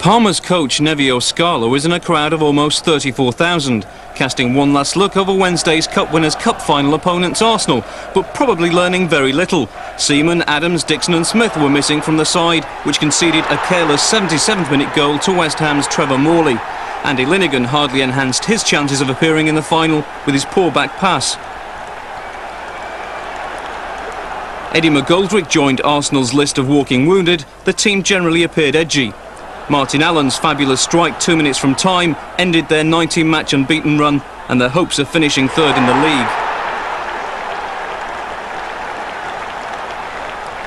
Parma's coach Nevio Scalo is in a crowd of almost 34,000, casting one last look over Wednesday's Cup Winners' Cup final opponents Arsenal, but probably learning very little. Seaman, Adams, Dixon and Smith were missing from the side, which conceded a careless 77th minute goal to West Ham's Trevor Morley. Andy Linnigan hardly enhanced his chances of appearing in the final with his poor back pass. Eddie McGoldrick joined Arsenal's list of walking wounded. The team generally appeared edgy. Martin Allen's fabulous strike 2 minutes from time ended their 19-match unbeaten run and their hopes of finishing third in the league.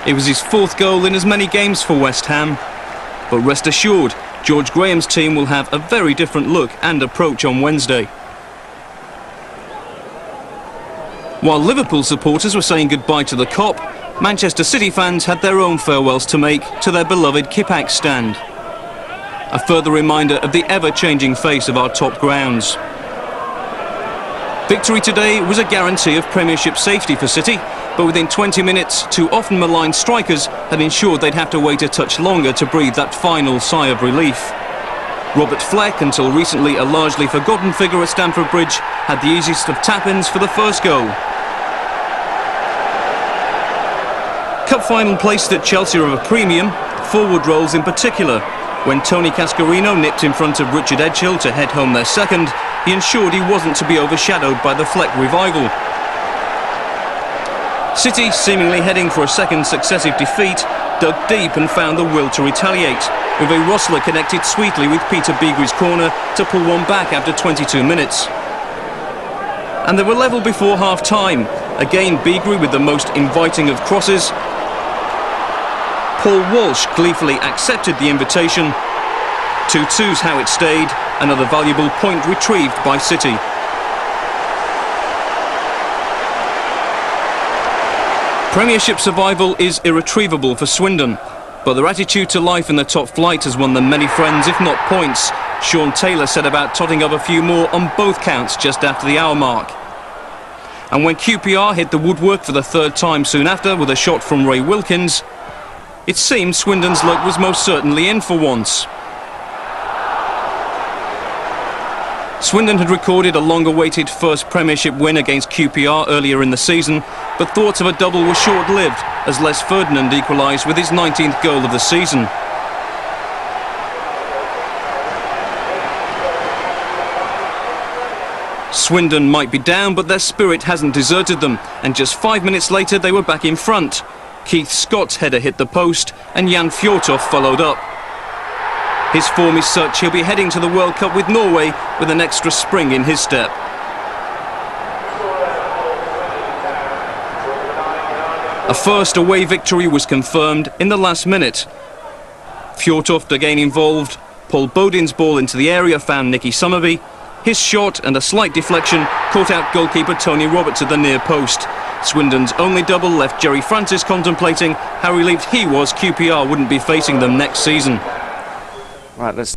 It was his fourth goal in as many games for West Ham. But rest assured, George Graham's team will have a very different look and approach on Wednesday. While Liverpool supporters were saying goodbye to the Kop, Manchester City fans had their own farewells to make to their beloved Q.P.R stand. A further reminder of the ever-changing face of our top grounds. Victory today was a guarantee of Premiership safety for City, but within 20 minutes, two often maligned strikers had ensured they'd have to wait a touch longer to breathe that final sigh of relief. Robert Fleck, until recently a largely forgotten figure at Stamford Bridge, had the easiest of tap-ins for the first goal. Cup final placed at Chelsea are a premium, forward roles in particular. When Tony Cascarino nipped in front of Richard Edgehill to head home their second, he ensured he wasn't to be overshadowed by the Fleck revival. City, seemingly heading for a second successive defeat, dug deep and found the will to retaliate. Uwe Rosler connected sweetly with Peter Beagrie's corner to pull one back after 22 minutes. And they were level before half-time. Again, Beagrie with the most inviting of crosses. Paul Walsh gleefully accepted the invitation. 2-2's how it stayed, another valuable point retrieved by City. Premiership survival is irretrievable for Swindon, but their attitude to life in the top flight has won them many friends, if not points. Sean Taylor said about totting up a few more on both counts just after the hour mark. And when Q.P.R hit the woodwork for the third time soon after with a shot from Ray Wilkins, it seemed Swindon's luck was most certainly in for once. Swindon had recorded a long-awaited first Premiership win against Q.P.R earlier in the season, but thoughts of a double were short-lived as Les Ferdinand equalised with his 19th goal of the season. Swindon might be down, but their spirit hasn't deserted them, and just 5 minutes later they were back in front. Keith Scott's header hit the post and Jan Fjortoft followed up. His form is such he'll be heading to the World Cup with Norway with an extra spring in his step. A first away victory was confirmed in the last minute. Fjortoft again involved. Paul Bodin's ball into the area found Nicky Summerby. His shot and a slight deflection caught out goalkeeper Tony Roberts at the near post. Swindon's only double left Jerry Francis contemplating how relieved he was Q.P.R wouldn't be facing them next season. Right, let's